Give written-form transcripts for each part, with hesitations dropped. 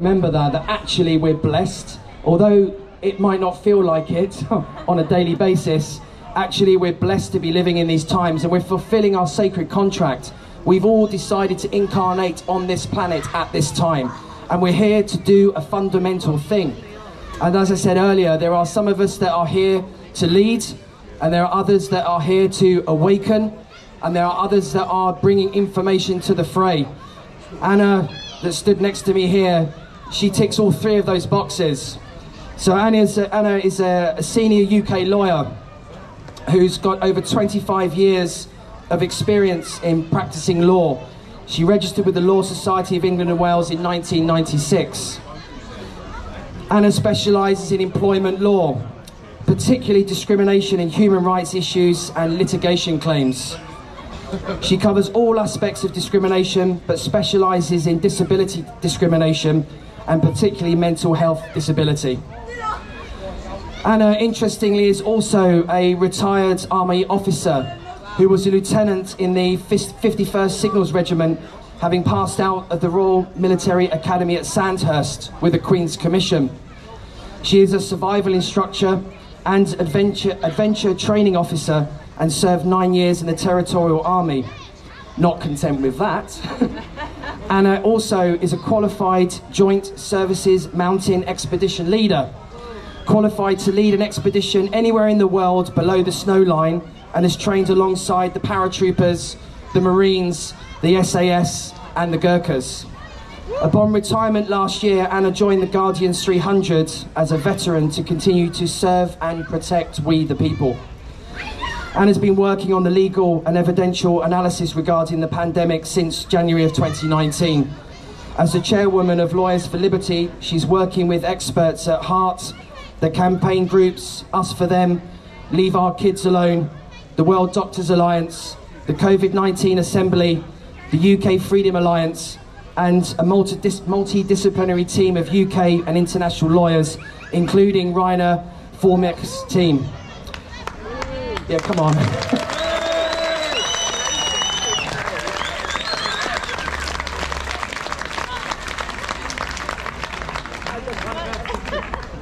Remember that actually we're blessed, although it might not feel like it on a daily basis. Actually, we're blessed to be living in these times, and we're fulfilling our sacred contract. We've all decided to incarnate on this planet at this time, and we're here to do a fundamental thing. And as I said earlier, there are some of us that are here to lead, and there are others that are here to awaken, and there are others that are bringing information to the fray. Anna, that stood next to me here, she ticks all three of those boxes. So Anna is a senior UK lawyer who's got over 25 years of experience in practicing law. She registered with the Law Society of England and Wales in 1996. Anna specialises in employment law, particularly discrimination and human rights issues and litigation claims. She covers all aspects of discrimination, but specialises in disability discrimination and particularly mental health disability. Anna, interestingly, is also a retired army officer who was a lieutenant in the 51st Signals Regiment, having passed out of the Royal Military Academy at Sandhurst with the Queen's Commission. She is a survival instructor and adventure training officer and served 9 years in the Territorial Army. Not content with that, Anna also is a qualified Joint Services Mountain Expedition leader, qualified to lead an expedition anywhere in the world below the snow line, and is trained alongside the paratroopers, the Marines, the SAS and the Gurkhas. Upon retirement last year, Anna joined the Guardians 300 as a veteran to continue to serve and protect we the people. Anna's been working on the legal and evidential analysis regarding the pandemic since January of 2019. As the chairwoman of Lawyers for Liberty, she's working with experts at HEART, the campaign groups, Us for Them, Leave Our Kids Alone, the World Doctors Alliance, the COVID-19 Assembly, the UK Freedom Alliance, and a multidisciplinary team of UK and international lawyers, including Rainer Formek's team. Yeah, come on.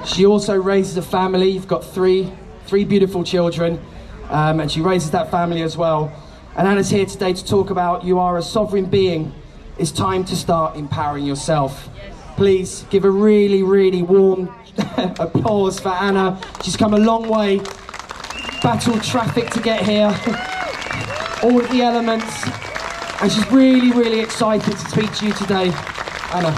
She also raises a family. You've got three beautiful children, and she raises that family as well. And Anna's here today to talk about you are a sovereign being. It's time to start empowering yourself. Please give a really, really warm applause for Anna. She's come a long way, battled traffic to get here, all of the elements, and she's really, really excited to speak to you today. Anna.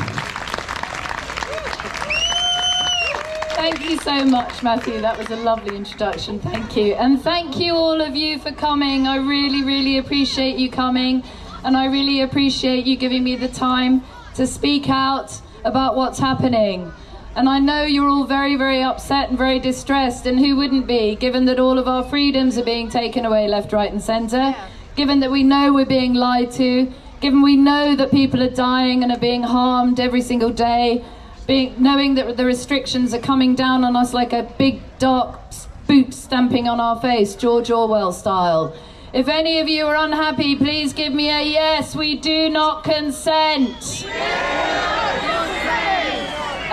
Thank you so much, Matthew. That was a lovely introduction. Thank you. And thank you all of you for coming. I really, really appreciate you coming. And I really appreciate you giving me the time to speak out about what's happening. And I know you're all very, very upset and very distressed, and who wouldn't be, given that all of our freedoms are being taken away left, right and centre, given that we know we're being lied to, given we know that people are dying and are being harmed every single day, knowing that the restrictions are coming down on us like a big dark boot stamping on our face, George Orwell style. If any of you are unhappy, please give me a yes. We do not consent.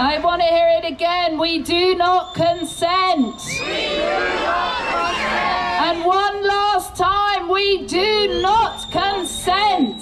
I want to hear it again. We do not consent. And one last time, we do not consent.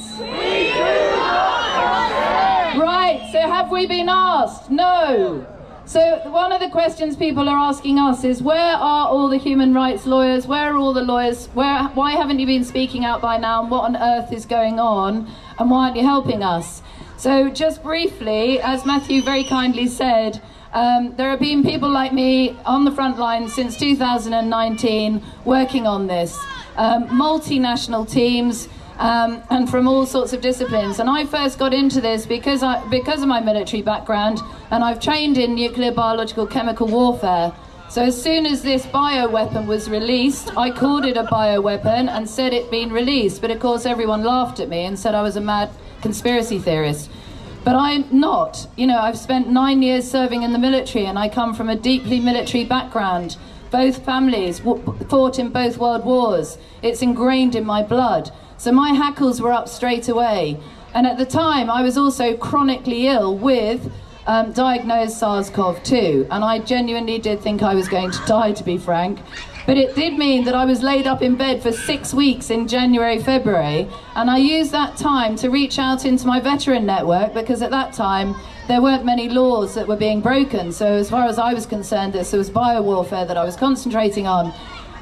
Right, so have we been asked? No. So one of the questions people are asking us is, where are all the human rights lawyers? Where are all the lawyers? Why haven't you been speaking out by now? And what on earth is going on? And why aren't you helping us? So just briefly, as Matthew very kindly said, there have been people like me on the front line since 2019 working on this. Multinational teams, and from all sorts of disciplines. And I first got into this because of my military background, and I've trained in nuclear, biological, chemical warfare. So as soon as this bioweapon was released, I called it a bioweapon and said it'd been released. But of course everyone laughed at me and said I was a mad conspiracy theorist. But I'm not. You know, I've spent 9 years serving in the military, and I come from a deeply military background. Both families fought in both world wars. It's ingrained in my blood. So my hackles were up straight away. And at the time, I was also chronically ill with diagnosed SARS-CoV-2, and I genuinely did think I was going to die, to be frank. But it did mean that I was laid up in bed for 6 weeks in January, February, and I used that time to reach out into my veteran network, because at that time there weren't many laws that were being broken. So as far as I was concerned, this was biowarfare that I was concentrating on.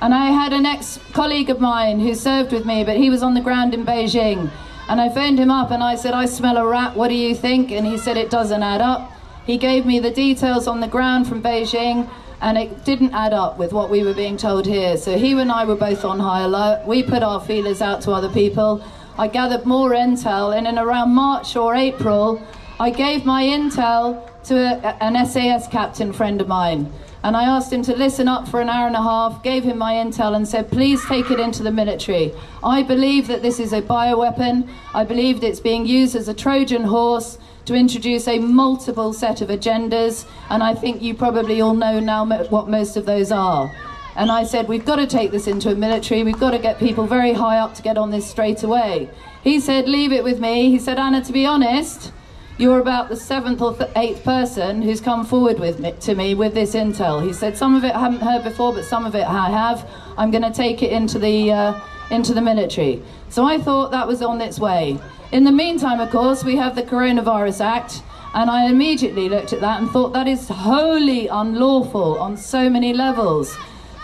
And I had an ex-colleague of mine who served with me, but he was on the ground in Beijing. And I phoned him up and I said, I smell a rat, what do you think? And he said, it doesn't add up. He gave me the details on the ground from Beijing, and it didn't add up with what we were being told here. So he and I were both on high alert. We put our feelers out to other people. I gathered more intel, and in around March or April, I gave my intel to an SAS captain friend of mine. And I asked him to listen up for an hour and a half, gave him my intel and said, please take it into the military. I believe that this is a bioweapon. I believe that it's being used as a Trojan horse to introduce a multiple set of agendas, and I think you probably all know now what most of those are. And I said, we've got to take this into a military, we've got to get people very high up to get on this straight away. He said, leave it with me. He said, Anna, to be honest, you're about the 7th or 8th person who's come forward to me with this intel. He said, some of it I haven't heard before, but some of it I have. I'm going to take it into the military. So I thought that was on its way. In the meantime, of course, we have the Coronavirus Act, and I immediately looked at that and thought that is wholly unlawful on so many levels.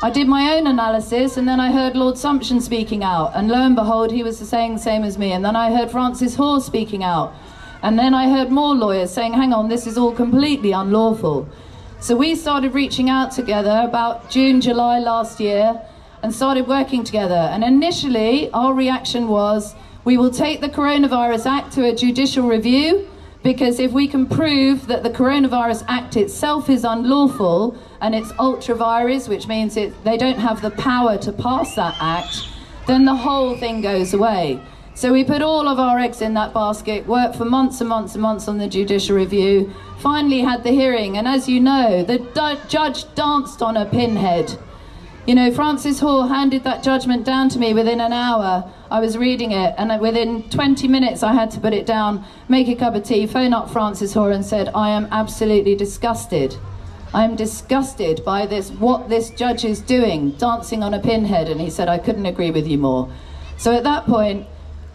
I did my own analysis, and then I heard Lord Sumption speaking out, and lo and behold, he was saying the same as me. And then I heard Francis Hoare speaking out, and then I heard more lawyers saying, hang on, this is all completely unlawful. So we started reaching out together about June, July last year, and started working together. And initially, our reaction was, we will take the Coronavirus Act to a judicial review, because if we can prove that the Coronavirus Act itself is unlawful and it's ultra-virus, which means they don't have the power to pass that act, then the whole thing goes away. So we put all of our eggs in that basket, worked for months and months and months on the judicial review, finally had the hearing, and as you know, the judge danced on a pinhead. You know, Francis Hoare handed that judgment down to me within an hour. I was reading it, and within 20 minutes I had to put it down, make a cup of tea, phone up Francis Hoare and said, I am absolutely disgusted. I am disgusted by what this judge is doing, dancing on a pinhead. And he said, I couldn't agree with you more. So at that point,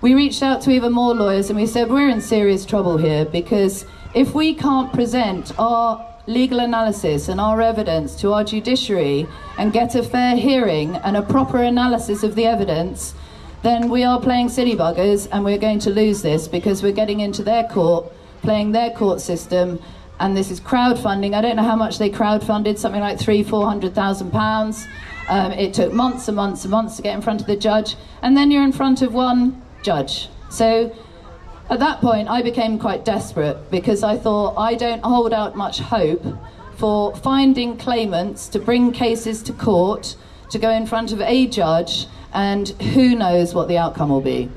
we reached out to even more lawyers and we said, we're in serious trouble here, because if we can't present our legal analysis and our evidence to our judiciary and get a fair hearing and a proper analysis of the evidence, then we are playing silly buggers, and we're going to lose this, because we're getting into their court, playing their court system, and this is crowdfunding. I don't know how much they crowdfunded, something like £400,000. It took months and months and months to get in front of the judge, and then you're in front of one judge. So at that point, I became quite desperate, because I thought, I don't hold out much hope for finding claimants to bring cases to court, to go in front of a judge, and who knows what the outcome will be.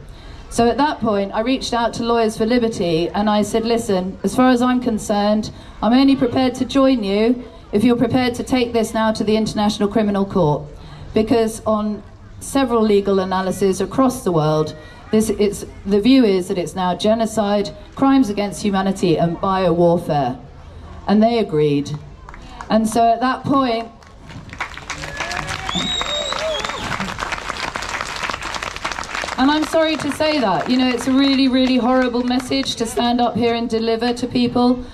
So at that point, I reached out to Lawyers for Liberty, and I said, listen, as far as I'm concerned, I'm only prepared to join you if you're prepared to take this now to the International Criminal Court, because on several legal analyses across the world, the view is that it's now genocide, crimes against humanity, and biowarfare. And they agreed. And so at that point, and I'm sorry to say that, you know, it's a really, really horrible message to stand up here and deliver to people.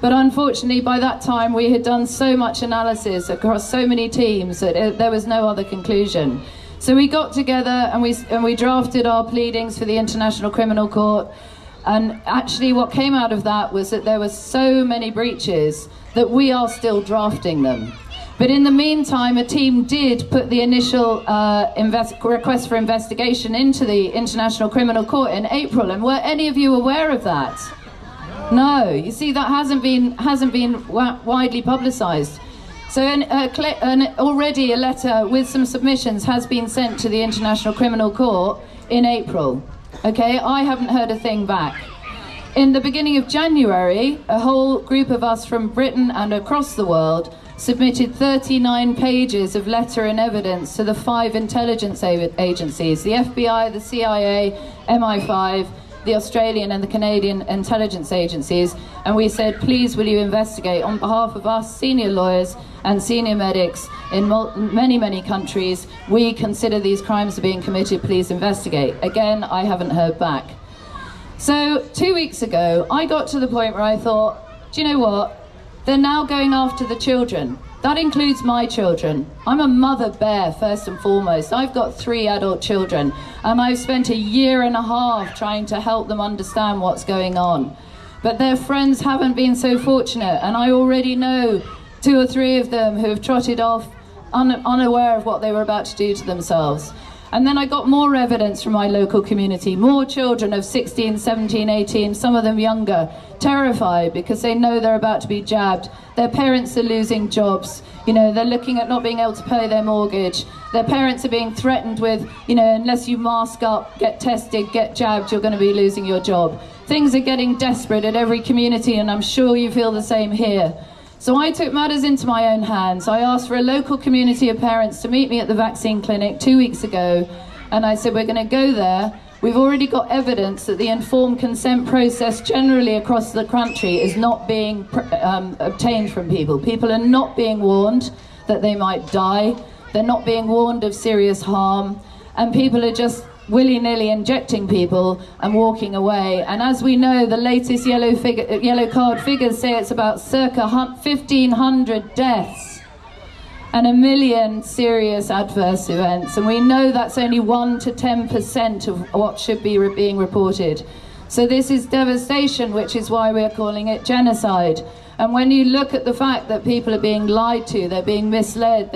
But unfortunately, by that time, we had done so much analysis across so many teams that there was no other conclusion. So we got together and we drafted our pleadings for the International Criminal Court. And actually what came out of that was that there were so many breaches that we are still drafting them. But in the meantime, a team did put the initial request for investigation into the International Criminal Court in April. And were any of you aware of that? No. You see, that hasn't been widely publicised. So already a letter with some submissions has been sent to the International Criminal Court in April. Okay, I haven't heard a thing back. In the beginning of January, a whole group of us from Britain and across the world submitted 39 pages of letter and evidence to the 5 intelligence agencies, the FBI, the CIA, MI5, the Australian and the Canadian intelligence agencies, and we said, please will you investigate on behalf of us senior lawyers and senior medics in many countries. We consider these crimes are being committed, please investigate. Again, I haven't heard back. So 2 weeks ago, I got to the point where I thought, do you know what? They're now going after the children. That includes my children. I'm a mother bear, first and foremost. I've got 3 adult children, and I've spent a year and a half trying to help them understand what's going on. But their friends haven't been so fortunate, and I already know 2 or 3 of them who have trotted off unaware of what they were about to do to themselves. And then I got more evidence from my local community, more children of 16, 17, 18, some of them younger, terrified because they know they're about to be jabbed. Their parents are losing jobs. You know, they're looking at not being able to pay their mortgage. Their parents are being threatened with, you know, unless you mask up, get tested, get jabbed, you're going to be losing your job. Things are getting desperate at every community, and I'm sure you feel the same here. So I took matters into my own hands. I asked for a local community of parents to meet me at the vaccine clinic 2 weeks ago, and I said, we're going to go there. We've already got evidence that the informed consent process generally across the country is not being obtained from people. People are not being warned that they might die. They're not being warned of serious harm, and people are just willy-nilly injecting people and walking away. And as we know, the latest yellow card figures say it's about circa 1,500 deaths and 1 million serious adverse events, and we know that's only 1 to 10% of what should be being reported. So this is devastation, which is why we're calling it genocide. And when you look at the fact that people are being lied to, they're being misled,